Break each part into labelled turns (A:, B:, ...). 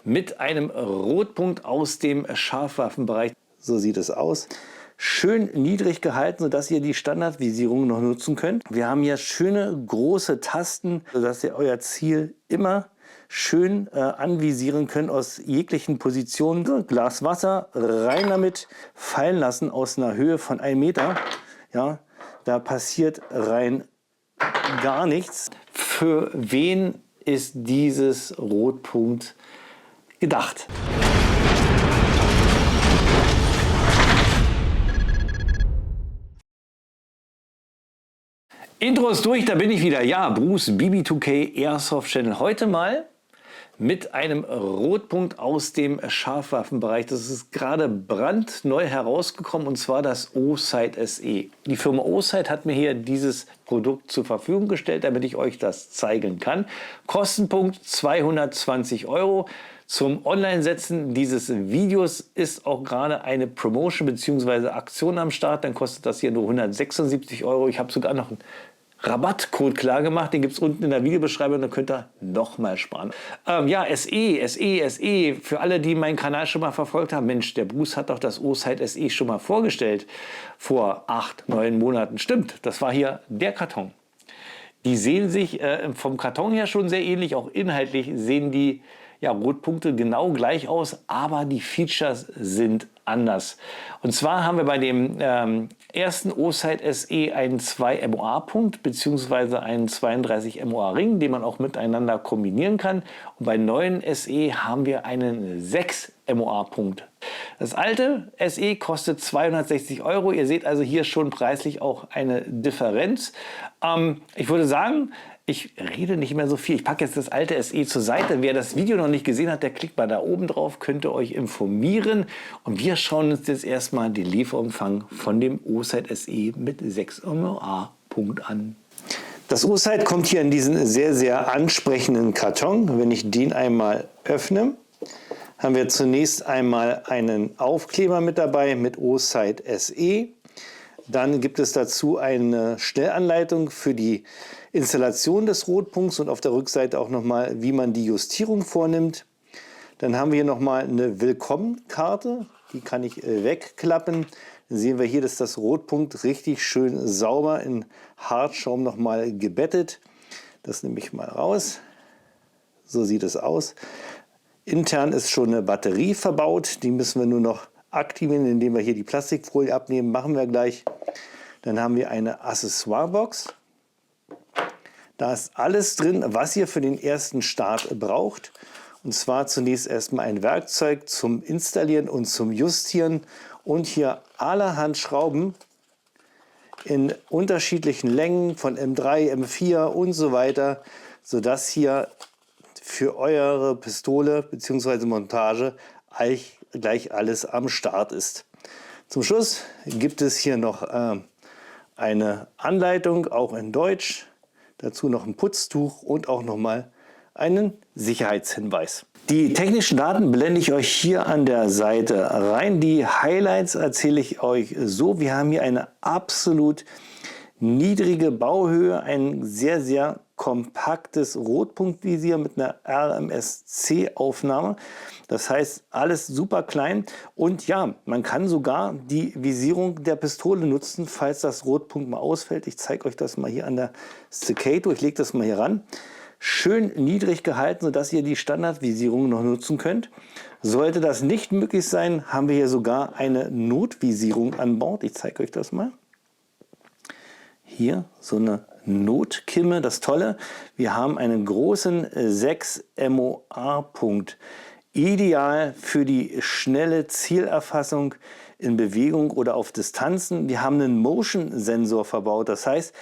A: mit einem Rotpunkt aus dem Scharfwaffenbereich. So sieht es aus. Schön niedrig gehalten, sodass ihr die Standardvisierung noch nutzen könnt. Wir haben hier schöne große Tasten, sodass ihr euer Ziel immer schön anvisieren könnt aus jeglichen Positionen. So, Glas Wasser, rein damit, fallen lassen aus einer Höhe von 1 Meter. Ja, da passiert rein gar nichts. Für wen ist dieses Rotpunkt gedacht? Intro ist durch, da bin ich wieder. Ja, Bruce BB2K Airsoft Channel. Heute mal mit einem Rotpunkt aus dem Scharfwaffenbereich. Das ist gerade brandneu herausgekommen, und zwar das O-Sight SE. Die Firma O-Sight hat mir hier dieses Produkt zur Verfügung gestellt, damit ich euch das zeigen kann. Kostenpunkt 220 €. Zum Online-Setzen dieses Videos ist auch gerade eine Promotion bzw. Aktion am Start. Dann kostet das hier nur 176 €. Ich habe sogar noch einen Rabattcode klar gemacht. Den gibt es unten in der Videobeschreibung. Dann könnt ihr nochmal sparen. Ja, SE. Für alle, die meinen Kanal schon mal verfolgt haben. Mensch, der Bruce hat doch das O-Sight SE schon mal vorgestellt. Vor 8, 9 Monaten. Stimmt, das war hier der Karton. Die sehen sich vom Karton her schon sehr ähnlich. Auch inhaltlich sehen die Rotpunkte genau gleich aus, aber die Features sind anders. Und zwar haben wir bei dem ersten O-Sight SE einen 2 MOA-Punkt bzw. einen 32 MOA-Ring, den man auch miteinander kombinieren kann. Und bei neuen SE haben wir einen 6 MOA-Punkt. Das alte SE kostet 260 €. Ihr seht also hier schon preislich auch eine Differenz. Ich würde sagen, ich rede nicht mehr so viel. Ich packe jetzt das alte SE zur Seite. Wer das Video noch nicht gesehen hat, der klickt mal da oben drauf, könnt ihr euch informieren. Und wir schauen uns jetzt erstmal den Lieferumfang von dem O-Sight SE mit 6 MOA-Punkt an. Das O-Sight kommt hier in diesen sehr, sehr ansprechenden Karton. Wenn ich den einmal öffne, haben wir zunächst einmal einen Aufkleber mit dabei mit O-Sight SE. Dann gibt es dazu eine Schnellanleitung für die Installation des Rotpunkts und auf der Rückseite auch nochmal, wie man die Justierung vornimmt. Dann haben wir hier nochmal eine Willkommenkarte, die kann ich wegklappen. Dann sehen wir hier, dass das Rotpunkt richtig schön sauber in Hartschaum nochmal gebettet. Das nehme ich mal raus. So sieht es aus. Intern ist schon eine Batterie verbaut, die müssen wir nur noch aktivieren, indem wir hier die Plastikfolie abnehmen, machen wir gleich. Dann haben wir eine Accessoirebox. Da ist alles drin, was ihr für den ersten Start braucht. Und zwar zunächst erstmal ein Werkzeug zum Installieren und zum Justieren und hier allerhand Schrauben in unterschiedlichen Längen von M3, M4 und so weiter, sodass hier für eure Pistole bzw. Montage gleich alles am Start ist. Zum Schluss gibt es hier noch eine Anleitung, auch in Deutsch. Dazu noch ein Putztuch und auch nochmal einen Sicherheitshinweis. Die technischen Daten blende ich euch hier an der Seite rein. Die Highlights erzähle ich euch so. Wir haben hier eine absolut niedrige Bauhöhe, ein sehr, sehr kompaktes Rotpunktvisier mit einer RMSC-Aufnahme. Das heißt, alles super klein. Und ja, man kann sogar die Visierung der Pistole nutzen, falls das Rotpunkt mal ausfällt. Ich zeige euch das mal hier an der Staccato. Ich lege das mal hier ran. Schön niedrig gehalten, sodass ihr die Standardvisierung noch nutzen könnt. Sollte das nicht möglich sein, haben wir hier sogar eine Notvisierung an Bord. Ich zeige euch das mal. Hier so eine Notkimme. Das Tolle, wir haben einen großen 6 MOA-Punkt. Ideal für die schnelle Zielerfassung in Bewegung oder auf Distanzen. Wir haben einen Motion-Sensor verbaut. Das heißt,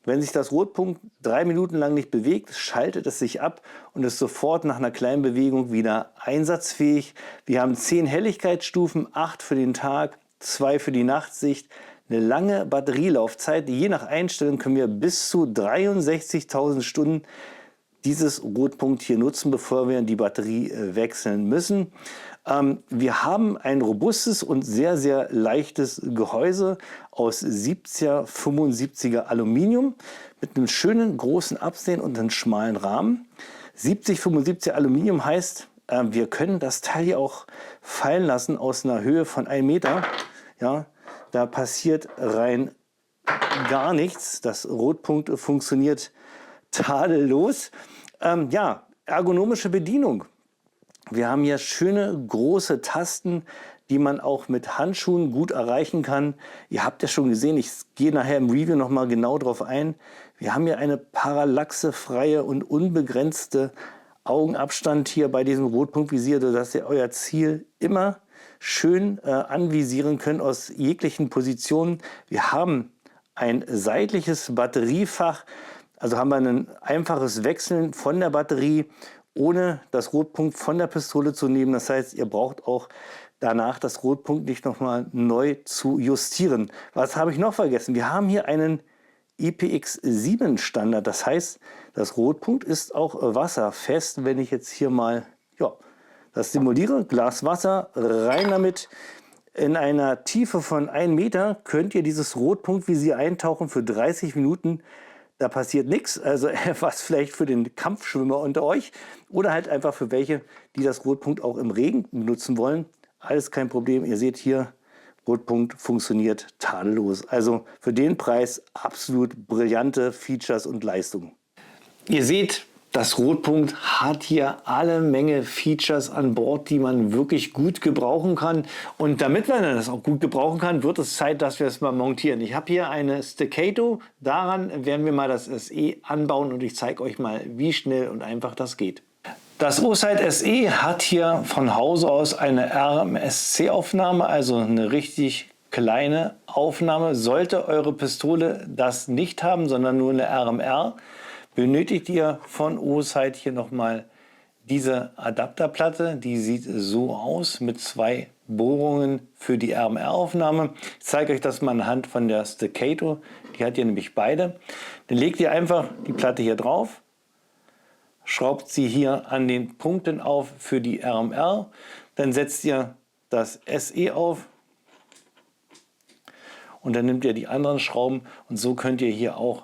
A: wenn sich das Rotpunkt 3 Minuten lang nicht bewegt, schaltet es sich ab und ist sofort nach einer kleinen Bewegung wieder einsatzfähig. Wir haben 10 Helligkeitsstufen, 8 für den Tag, 2 für die Nachtsicht. Eine lange Batterielaufzeit. Je nach Einstellung können wir bis zu 63.000 Stunden dieses Rotpunkt hier nutzen, bevor wir die Batterie wechseln müssen. Wir haben ein robustes und sehr, sehr leichtes Gehäuse aus 70er, 75er Aluminium mit einem schönen großen Absehen und einem schmalen Rahmen. 70, 75 Aluminium heißt, wir können das Teil hier auch fallen lassen aus einer Höhe von 1 Meter. Ja, da passiert rein gar nichts. Das Rotpunkt funktioniert tadellos. Ja, ergonomische Bedienung. Wir haben hier schöne große Tasten, die man auch mit Handschuhen gut erreichen kann. Ihr habt ja schon gesehen, ich gehe nachher im Review noch mal genau drauf ein. Wir haben hier eine parallaxefreie und unbegrenzte Augenabstand hier bei diesem Rotpunktvisier, sodass ihr euer Ziel immer schön anvisieren könnt aus jeglichen Positionen. Wir haben ein seitliches Batteriefach, also haben wir ein einfaches Wechseln von der Batterie, ohne das Rotpunkt von der Pistole zu nehmen. Das heißt, ihr braucht auch danach das Rotpunkt nicht nochmal neu zu justieren. Was habe ich noch vergessen? Wir haben hier einen IPX7 Standard. Das heißt, das Rotpunkt ist auch wasserfest. Wenn ich jetzt hier mal das simuliere, Glas Wasser, rein damit. In einer Tiefe von 1 Meter könnt ihr dieses Rotpunktvisier eintauchen für 30 Minuten. Da passiert nichts, also was vielleicht für den Kampfschwimmer unter euch oder halt einfach für welche, die das Rotpunkt auch im Regen benutzen wollen. Alles kein Problem. Ihr seht hier, Rotpunkt funktioniert tadellos. Also für den Preis absolut brillante Features und Leistungen. Ihr seht, das Rotpunkt hat hier alle Menge Features an Bord, die man wirklich gut gebrauchen kann. Und damit man das auch gut gebrauchen kann, wird es Zeit, dass wir es mal montieren. Ich habe hier eine Staccato. Daran werden wir mal das SE anbauen und ich zeige euch mal, wie schnell und einfach das geht. Das Ursight SE hat hier von Hause aus eine RMSC-Aufnahme, also eine richtig kleine Aufnahme. Sollte eure Pistole das nicht haben, sondern nur eine RMR, benötigt ihr von Ursight hier nochmal diese Adapterplatte. Die sieht so aus mit 2 Bohrungen für die RMR-Aufnahme. Ich zeige euch das mal anhand von der Staccato. Die hat hier nämlich beide. Dann legt ihr einfach die Platte hier drauf, schraubt sie hier an den Punkten auf für die RMR. Dann setzt ihr das SE auf und dann nehmt ihr die anderen Schrauben und so könnt ihr hier auch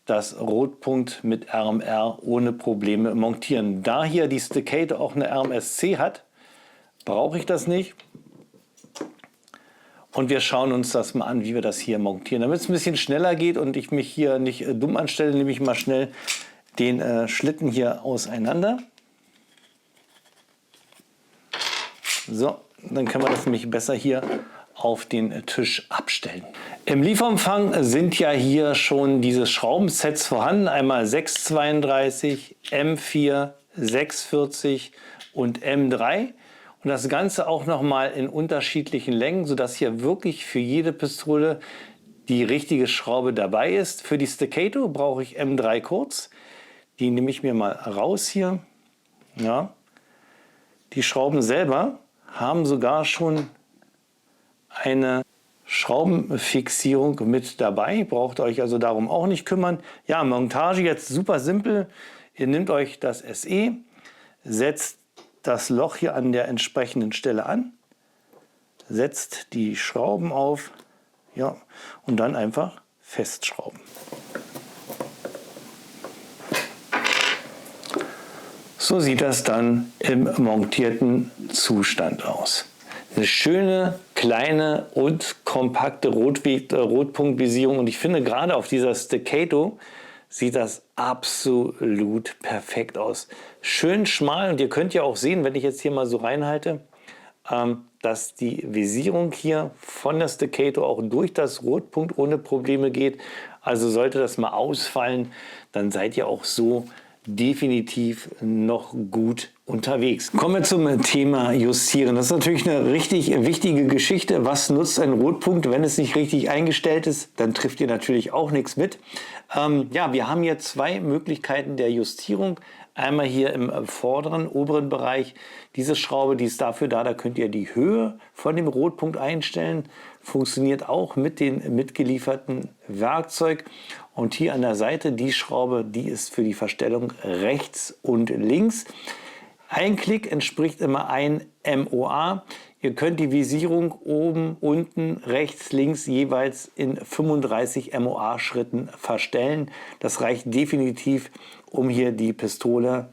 A: das Rotpunkt mit RMR ohne Probleme montieren. Da hier die Staccato auch eine RMSC hat, brauche ich das nicht. Und wir schauen uns das mal an, wie wir das hier montieren. Damit es ein bisschen schneller geht und ich mich hier nicht dumm anstelle, nehme ich mal schnell den Schlitten hier auseinander. So, dann können wir das nämlich besser hier auf den Tisch abstellen. Im Lieferumfang sind ja hier schon diese Schraubensets vorhanden. Einmal 632, M4, 640 und M3. Und das Ganze auch nochmal in unterschiedlichen Längen, sodass hier wirklich für jede Pistole die richtige Schraube dabei ist. Für die Staccato brauche ich M3 kurz. Die nehme ich mir mal raus hier. Ja. Die Schrauben selber haben sogar schon eine Schraubenfixierung mit dabei. Braucht euch also darum auch nicht kümmern. Ja, Montage jetzt super simpel. Ihr nehmt euch das SE, setzt das Loch hier an der entsprechenden Stelle an, setzt die Schrauben auf, ja, und dann einfach festschrauben. So sieht das dann im montierten Zustand aus. Eine schöne, kleine und kompakte Rotpunktvisierung. Und ich finde, gerade auf dieser Staccato sieht das absolut perfekt aus. Schön schmal. Und ihr könnt ja auch sehen, wenn ich jetzt hier mal so reinhalte, dass die Visierung hier von der Staccato auch durch das Rotpunkt ohne Probleme geht. Also sollte das mal ausfallen, dann seid ihr auch so definitiv noch gut unterwegs. Kommen wir zum Thema Justieren. Das ist natürlich eine richtig wichtige Geschichte. Was nutzt ein Rotpunkt, wenn es nicht richtig eingestellt ist? Dann trifft ihr natürlich auch nichts mit. Ja, wir haben hier 2 Möglichkeiten der Justierung. Einmal hier im vorderen, oberen Bereich. Diese Schraube, die ist dafür da, da könnt ihr die Höhe von dem Rotpunkt einstellen. Funktioniert auch mit dem mitgelieferten Werkzeug. Und hier an der Seite die Schraube, die ist für die Verstellung rechts und links. Ein Klick entspricht immer ein MOA. Ihr könnt die Visierung oben, unten, rechts, links jeweils in 35 MOA-Schritten verstellen. Das reicht definitiv, um hier die Pistole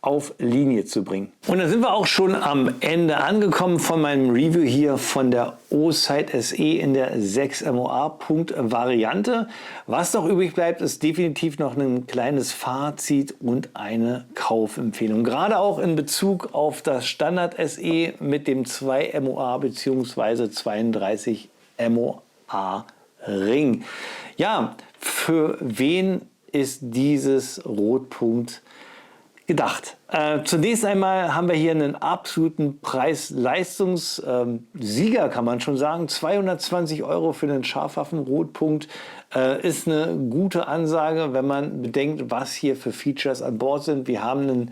A: auf Linie zu bringen. Und dann sind wir auch schon am Ende angekommen von meinem Review hier von der O-Sight SE in der 6 MOA-Punkt Variante. Was noch übrig bleibt, ist definitiv noch ein kleines Fazit und eine Kaufempfehlung. Gerade auch in Bezug auf das Standard SE mit dem 2 MOA bzw. 32 MOA Ring. Ja, für wen ist dieses Rotpunkt gedacht? Zunächst einmal haben wir hier einen absoluten Preis-Leistungs-Sieger, kann man schon sagen. 220 € für einen Scharfwaffen-Rotpunkt ist eine gute Ansage, wenn man bedenkt, was hier für Features an Bord sind. Wir haben ein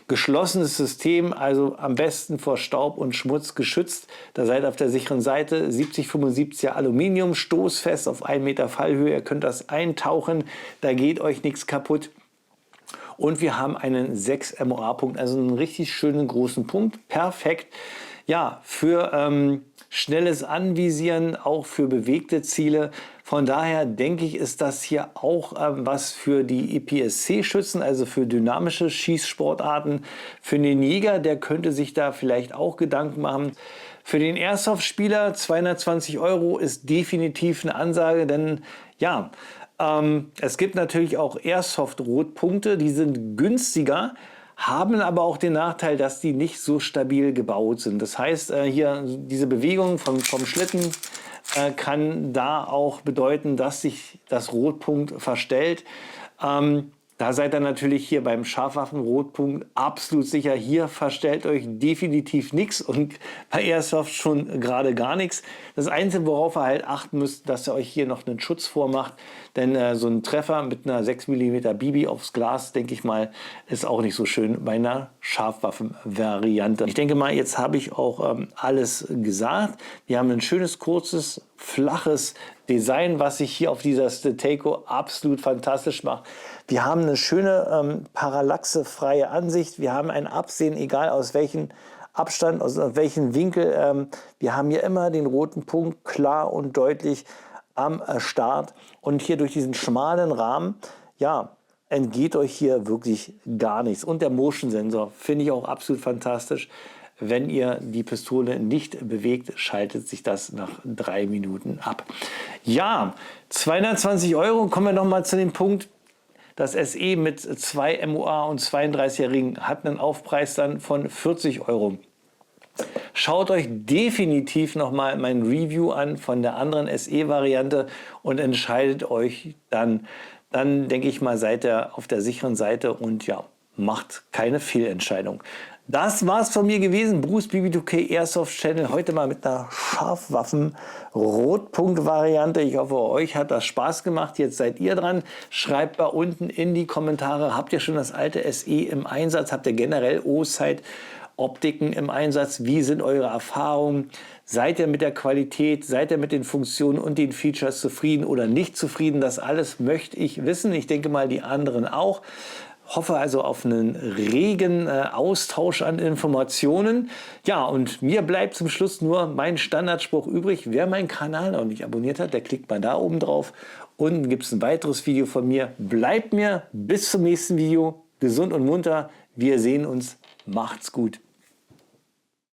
A: geschlossenes System, also am besten vor Staub und Schmutz geschützt. Da seid ihr auf der sicheren Seite. 70-75er Aluminium, stoßfest auf 1 Meter Fallhöhe. Ihr könnt das eintauchen, da geht euch nichts kaputt. Und wir haben einen 6 MOA-Punkt, also einen richtig schönen großen Punkt. Perfekt. Ja, für schnelles Anvisieren, auch für bewegte Ziele. Von daher denke ich, ist das hier auch was für die EPSC-Schützen, also für dynamische Schießsportarten. Für den Jäger, der könnte sich da vielleicht auch Gedanken machen. Für den Airsoft-Spieler 220 € ist definitiv eine Ansage, denn ja, es gibt natürlich auch Airsoft-Rotpunkte, die sind günstiger, haben aber auch den Nachteil, dass die nicht so stabil gebaut sind. Das heißt, hier diese Bewegung vom Schlitten kann da auch bedeuten, dass sich das Rotpunkt verstellt. Da seid ihr natürlich hier beim Scharfwaffen-Rotpunkt absolut sicher. Hier verstellt euch definitiv nichts und bei Airsoft schon gerade gar nichts. Das Einzige, worauf ihr halt achten müsst, dass ihr euch hier noch einen Schutz vormacht. Denn so ein Treffer mit einer 6 mm Bibi aufs Glas, denke ich mal, ist auch nicht so schön bei einer Scharfwaffen-Variante. Ich denke mal, jetzt habe ich auch alles gesagt. Wir haben ein schönes, kurzes, flaches Design, was sich hier auf dieser Steteco absolut fantastisch macht. Wir haben eine schöne parallaxefreie Ansicht. Wir haben ein Absehen, egal aus welchem Abstand, aus welchem Winkel. Wir haben hier immer den roten Punkt klar und deutlich am Start. Und hier durch diesen schmalen Rahmen, ja, entgeht euch hier wirklich gar nichts. Und der Motion Sensor finde ich auch absolut fantastisch. Wenn ihr die Pistole nicht bewegt, schaltet sich das nach 3 Minuten ab. Ja, 220 €. Kommen wir noch mal zu dem Punkt. Das SE mit 2 MOA und 32er Ring hat einen Aufpreis dann von 40 €. Schaut euch definitiv noch mal mein Review an von der anderen SE-Variante und entscheidet euch dann. Dann denke ich mal, seid ihr auf der sicheren Seite und ja, macht keine Fehlentscheidung. Das war's von mir gewesen. Bruce BB2K Airsoft Channel. Heute mal mit einer Scharfwaffen-Rotpunkt-Variante. Ich hoffe, euch hat das Spaß gemacht. Jetzt seid ihr dran. Schreibt mal unten in die Kommentare. Habt ihr schon das alte SE im Einsatz? Habt ihr generell O-Sight Optiken im Einsatz? Wie sind eure Erfahrungen? Seid ihr mit der Qualität, seid ihr mit den Funktionen und den Features zufrieden oder nicht zufrieden? Das alles möchte ich wissen. Ich denke mal, die anderen auch. Hoffe also auf einen regen Austausch an Informationen. Ja, und mir bleibt zum Schluss nur mein Standardspruch übrig. Wer meinen Kanal noch nicht abonniert hat, der klickt mal da oben drauf. Unten gibt es ein weiteres Video von mir. Bleibt mir bis zum nächsten Video gesund und munter. Wir sehen uns. Macht's gut.